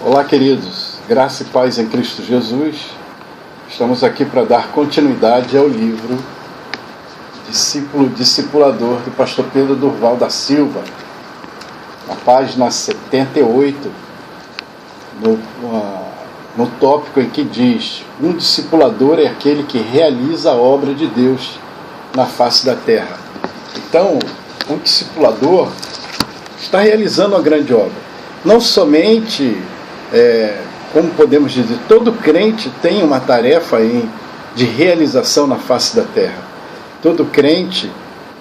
Olá, queridos, graça e paz em Cristo Jesus. Estamos aqui para dar continuidade ao livro Discipulador do pastor Pedro Durval da Silva, na página 78, no tópico em que diz: um discipulador é aquele que realiza a obra de Deus na face da terra. Então, um discipulador está realizando a grande obra. Não somente, como podemos dizer, todo crente tem uma tarefa de realização na face da terra. Todo crente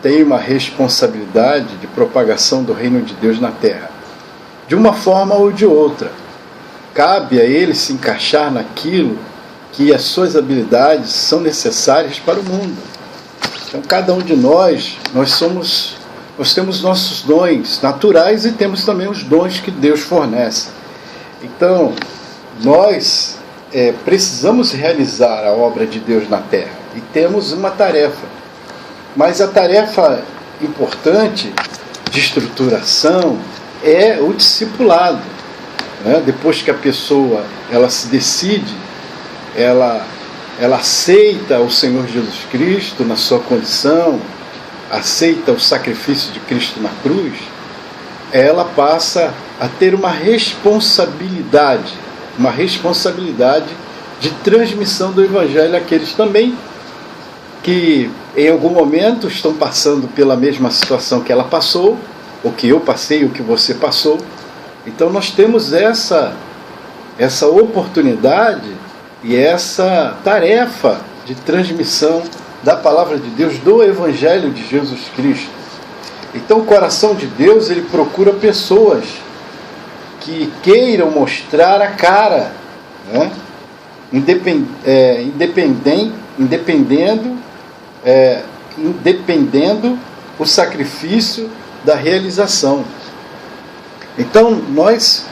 tem uma responsabilidade de propagação do reino de Deus na terra, de uma forma ou de outra. Cabe a ele se encaixar naquilo que as suas habilidades são necessárias para o mundo. Então, cada um de nós temos nossos dons naturais e temos também os dons que Deus fornece. Então, nós precisamos realizar a obra de Deus na terra e temos uma tarefa. Mas a tarefa importante de estruturação é o discipulado. Depois que a pessoa ela se decide, ela aceita o Senhor Jesus Cristo na sua condição, aceita o sacrifício de Cristo na cruz, ela passa a ter uma responsabilidade de transmissão do Evangelho àqueles também que em algum momento estão passando pela mesma situação que ela passou, ou que eu passei, ou que você passou. Então nós temos essa oportunidade e essa tarefa de transmissão da palavra de Deus, do Evangelho de Jesus Cristo. Então o coração de Deus, ele procura pessoas que queiram mostrar a cara, independendo o sacrifício da realização. Então nós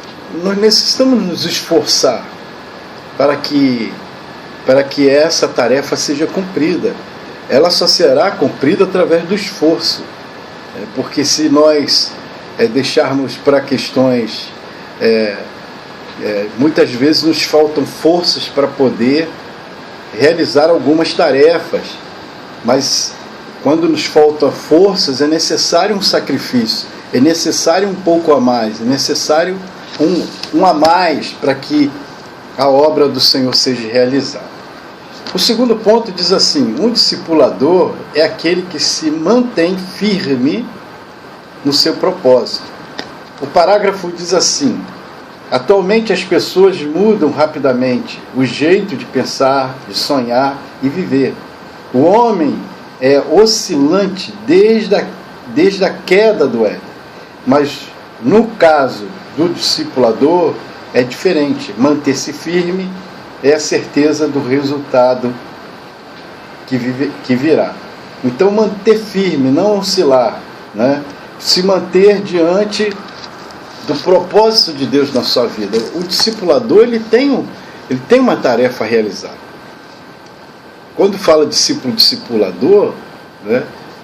necessitamos nos esforçar para que essa tarefa seja cumprida. Ela só será cumprida através do esforço, porque se nós deixarmos para questões, muitas vezes nos faltam forças para poder realizar algumas tarefas, mas quando nos faltam forças é necessário um sacrifício, é necessário um pouco a mais, é necessário um a mais para que a obra do Senhor seja realizada. O segundo ponto diz assim: um discipulador é aquele que se mantém firme no seu propósito. O parágrafo diz assim: atualmente as pessoas mudam rapidamente o jeito de pensar, de sonhar e viver. O homem é oscilante desde a queda do Éden. Mas no caso do discipulador é diferente. Manter-se firme é a certeza do resultado que virá. Então, manter firme, não oscilar, se manter diante do propósito de Deus na sua vida. O discipulador, ele tem uma tarefa a realizar. Quando fala discipulador,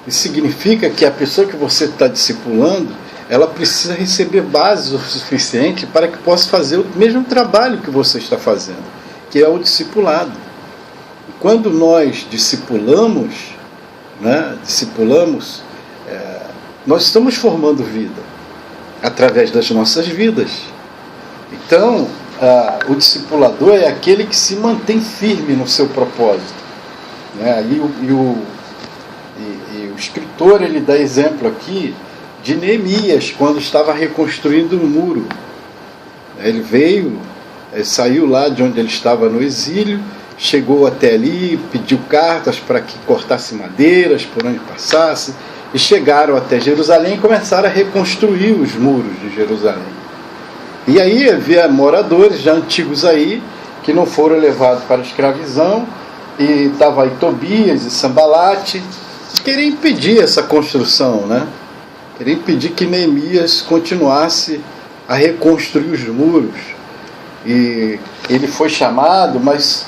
isso significa que a pessoa que você está discipulando, ela precisa receber base o suficiente para que possa fazer o mesmo trabalho que você está fazendo, que é o discipulado. Quando nós discipulamos, nós estamos formando vida através das nossas vidas. Então, o discipulador é aquele que se mantém firme no seu propósito. E o escritor, ele dá exemplo aqui de Neemias, quando estava reconstruindo um muro. Ele saiu lá de onde ele estava no exílio, chegou até ali, pediu cartas para que cortasse madeiras por onde passasse, e chegaram até Jerusalém e começaram a reconstruir os muros de Jerusalém. E aí havia moradores já antigos aí, que não foram levados para a escravidão, e estava aí Tobias e Sambalate, que queriam impedir essa construção, queriam impedir que Neemias continuasse a reconstruir os muros. E ele foi chamado, mas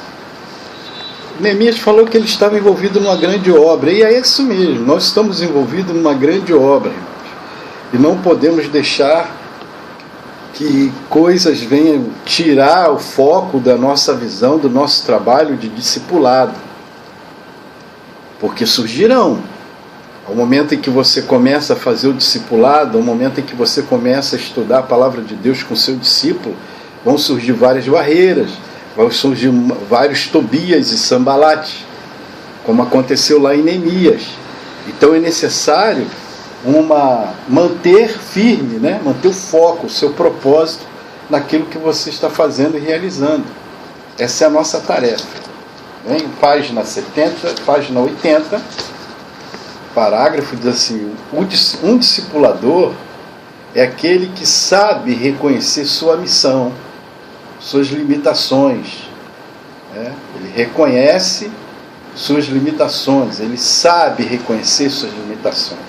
Neemias falou que ele estava envolvido numa grande obra, e é isso mesmo, nós estamos envolvidos numa grande obra, irmãos, e não podemos deixar que coisas venham tirar o foco da nossa visão, do nosso trabalho de discipulado. Porque surgirão. Ao momento em que você começa a fazer o discipulado, ao momento em que você começa a estudar a palavra de Deus com seu discípulo, vão surgir várias barreiras, vão surgir vários Tobias e Sambalates, como aconteceu lá em Neemias. Então é necessário manter firme, né? Manter o foco, o seu propósito naquilo que você está fazendo e realizando. Essa é a nossa tarefa. Em página 70, página 80, parágrafo diz assim: um discipulador é aquele que sabe reconhecer sua missão, suas limitações. Ele reconhece suas limitações, ele sabe reconhecer suas limitações.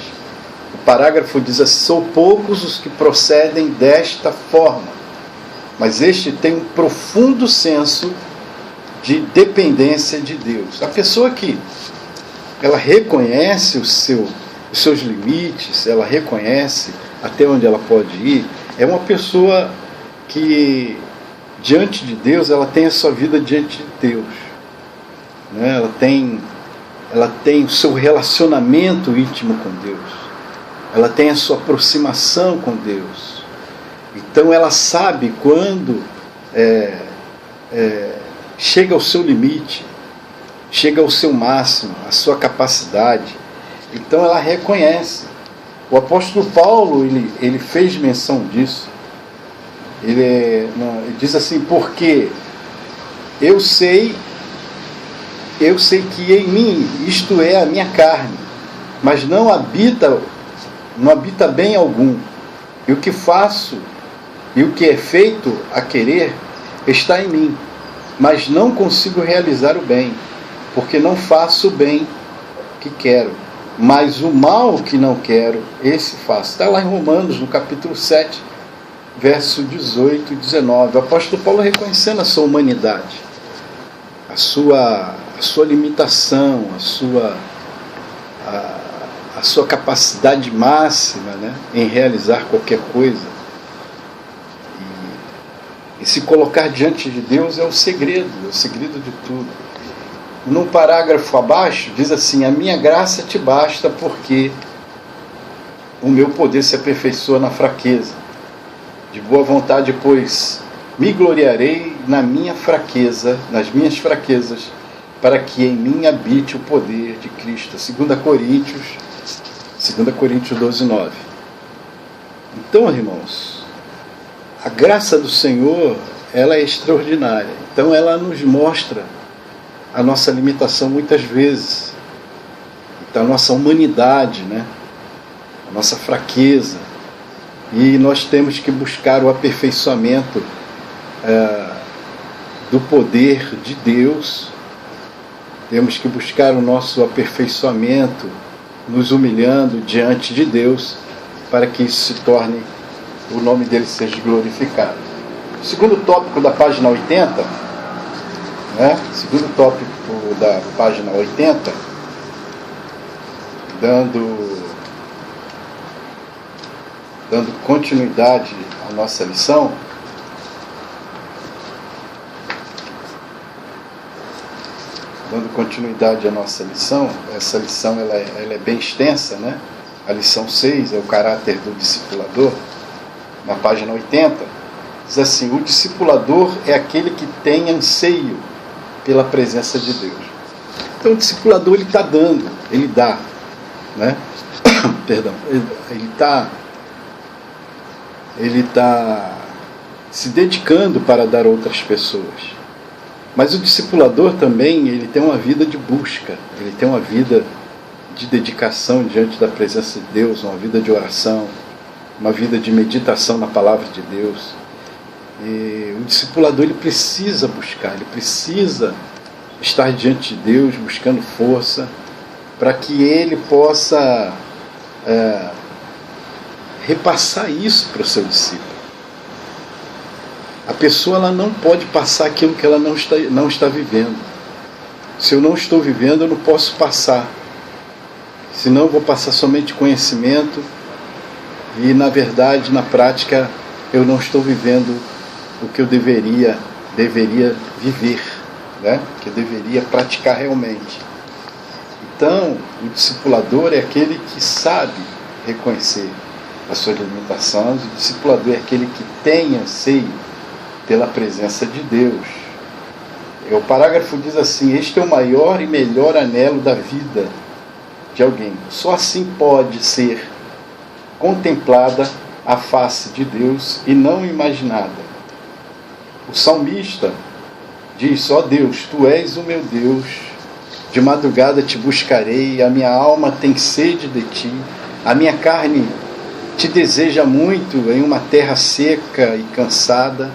O parágrafo diz assim: são poucos os que procedem desta forma, mas este tem um profundo senso de dependência de Deus. A pessoa que ela reconhece os seus limites, ela reconhece até onde ela pode ir, é uma pessoa que, diante de Deus, ela tem a sua vida diante de Deus. Né? Ela tem o seu relacionamento íntimo com Deus. Ela tem a sua aproximação com Deus. Então ela sabe quando chega ao seu limite, chega ao seu máximo, à sua capacidade. Então ela reconhece. O apóstolo Paulo, ele fez menção disso. Ele diz assim: porque eu sei que em mim, isto é, a minha carne, mas não habita bem algum. E o que faço, e o que é feito a querer, está em mim, mas não consigo realizar o bem, porque não faço o bem que quero, mas o mal que não quero, esse faço. Está lá em Romanos, no capítulo 7, verso 18 e 19. O apóstolo Paulo reconhecendo a sua humanidade, a sua limitação, a sua capacidade máxima, né, em realizar qualquer coisa. E se colocar diante de Deus é o segredo de tudo. Num parágrafo abaixo diz assim: a minha graça te basta, porque o meu poder se aperfeiçoa na fraqueza. De boa vontade, pois, me gloriarei nas minhas fraquezas, para que em mim habite o poder de Cristo. 2 Coríntios 12, 9. Então, irmãos, a graça do Senhor, ela é extraordinária. Então ela nos mostra a nossa limitação muitas vezes, então, a nossa humanidade, né? A nossa fraqueza. E nós temos que buscar o aperfeiçoamento do poder de Deus. Temos que buscar o nosso aperfeiçoamento, nos humilhando diante de Deus, para que isso se torne, o nome dele seja glorificado. O segundo tópico da página 80, segundo tópico da página 80, dando continuidade à nossa lição, essa lição ela é bem extensa, né? A lição 6 é o caráter do discipulador. Na página 80, diz assim: o discipulador é aquele que tem anseio pela presença de Deus. Então o discipulador ele dá, né? Perdão, ele está se dedicando para dar a outras pessoas. Mas o discipulador também, ele tem uma vida de busca, ele tem uma vida de dedicação diante da presença de Deus, uma vida de oração, uma vida de meditação na palavra de Deus. E o discipulador, ele precisa buscar, ele precisa estar diante de Deus, buscando força, para que ele possa repassar isso para o seu discípulo. A pessoa, ela não pode passar aquilo que ela não está vivendo. Se eu não estou vivendo, eu não posso passar. Senão eu vou passar somente conhecimento e, na verdade, na prática, eu não estou vivendo o que eu deveria viver, né? Que eu deveria praticar realmente. Então, o discipulador é aquele que sabe reconhecer as suas limitações, o discipulador é aquele que tem anseio pela presença de Deus. O parágrafo diz assim: este é o maior e melhor anelo da vida de alguém. Só assim pode ser contemplada a face de Deus e não imaginada. O salmista diz: ó Deus, tu és o meu Deus, de madrugada te buscarei, a minha alma tem sede de ti, a minha carne te deseja muito em uma terra seca e cansada,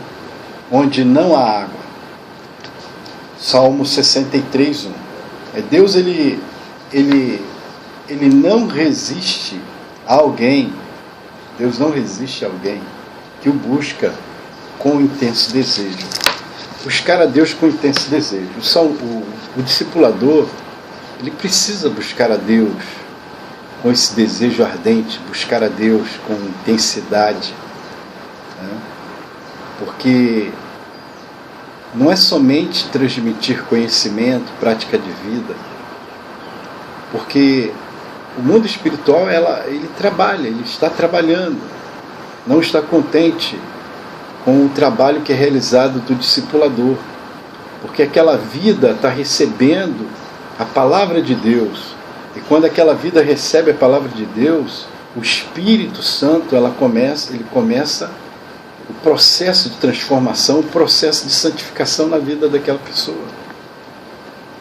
onde não há água. Salmo 63:1. Deus ele não resiste a alguém, Deus não resiste a alguém que o busca com intenso desejo. Buscar a Deus com intenso desejo. O discipulador, ele precisa buscar a Deus com esse desejo ardente, buscar a Deus com intensidade, né? Porque não é somente transmitir conhecimento, prática de vida, porque o mundo espiritual ele trabalha, ele está trabalhando, não está contente com o trabalho que é realizado do discipulador, porque aquela vida está recebendo a palavra de Deus, e quando aquela vida recebe a palavra de Deus, o Espírito Santo ele começa o processo de transformação, o processo de santificação na vida daquela pessoa,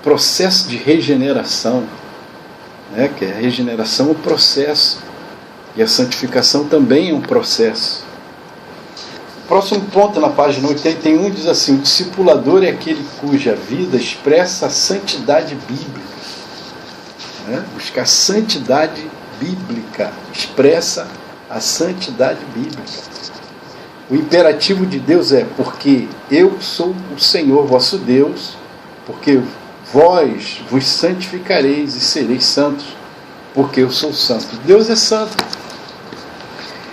o processo de regeneração, né? Que a regeneração é um processo, e a santificação também é um processo. O próximo ponto, na página 81, diz assim: o discipulador é aquele cuja vida expressa a santidade bíblica, né? Buscar a santidade bíblica, expressa a santidade bíblica. O imperativo de Deus é: porque eu sou o Senhor vosso Deus, porque vós vos santificareis e sereis santos, porque eu sou santo. Deus é santo.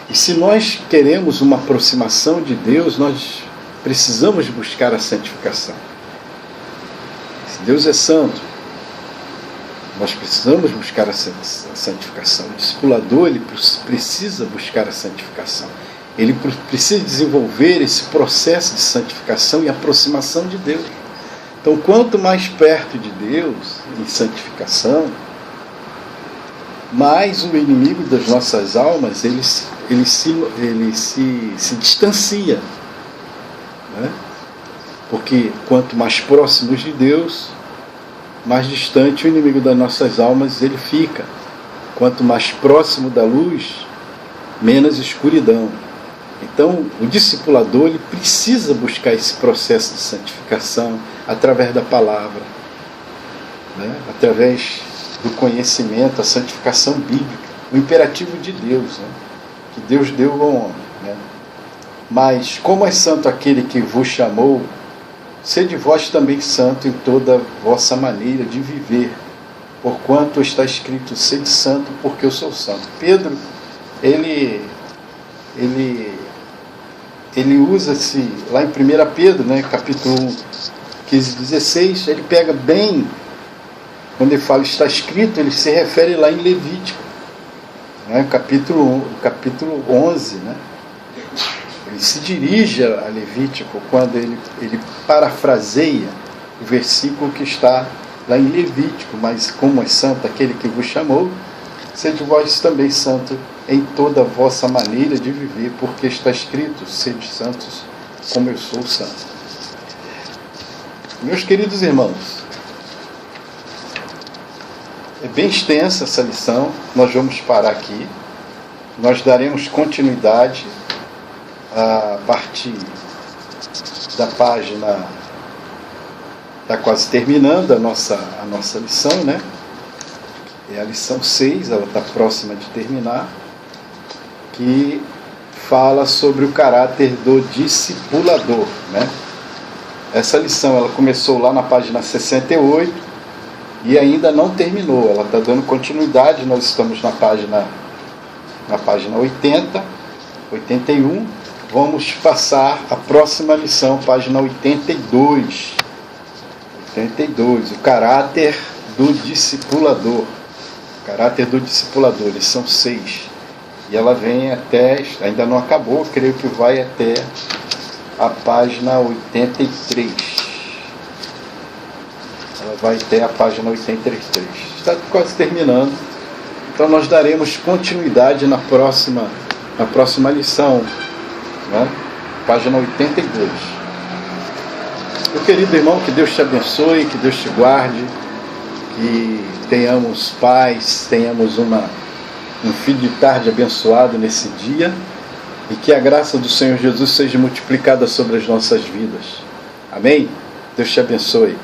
E se nós queremos uma aproximação de Deus, nós precisamos buscar a santificação. Se Deus é santo, nós precisamos buscar a santificação. O discipulador, ele precisa buscar a santificação. Ele precisa desenvolver esse processo de santificação e aproximação de Deus. Então, quanto mais perto de Deus, em santificação, mais o inimigo das nossas almas, ele se distancia, né? Porque quanto mais próximos de Deus, mais distante o inimigo das nossas almas ele fica. Quanto mais próximo da luz, menos escuridão. Então, o discipulador ele precisa buscar esse processo de santificação através da palavra, né? Através do conhecimento, a santificação bíblica, o imperativo de Deus, né? Que Deus deu ao homem, né? Mas, como é santo aquele que vos chamou, sede vós também santo em toda a vossa maneira de viver, porquanto está escrito: sede santo, porque eu sou santo. Pedro, ele usa-se lá em 1 Pedro, né, capítulo 15:16, ele pega bem, quando ele fala está escrito, ele se refere lá em Levítico, né, capítulo 11, né? Ele se dirige a Levítico quando ele parafraseia o versículo que está lá em Levítico: mas como é santo aquele que vos chamou, sede vós também santo em toda a vossa maneira de viver, porque está escrito: sede santos como eu sou santo. Meus queridos irmãos, é bem extensa essa lição, nós vamos parar aqui, nós daremos continuidade a partir da página, está quase terminando a nossa lição, né? É a lição 6, ela está próxima de terminar, que fala sobre o caráter do discipulador, né? Essa lição ela começou lá na página 68 e ainda não terminou, ela está dando continuidade. Nós estamos na página 80, 81, vamos passar a próxima lição, página 82. 82, o caráter do discipulador. Caráter do discipulador, lição 6. E ela vem até, ainda não acabou, creio que vai até a página 83. Ela vai até a página 83. Está quase terminando. Então nós daremos continuidade na próxima lição, né? Página 82. Meu querido irmão, que Deus te abençoe, que Deus te guarde, que tenhamos paz, tenhamos um fim de tarde abençoado nesse dia, e que a graça do Senhor Jesus seja multiplicada sobre as nossas vidas. Amém? Deus te abençoe.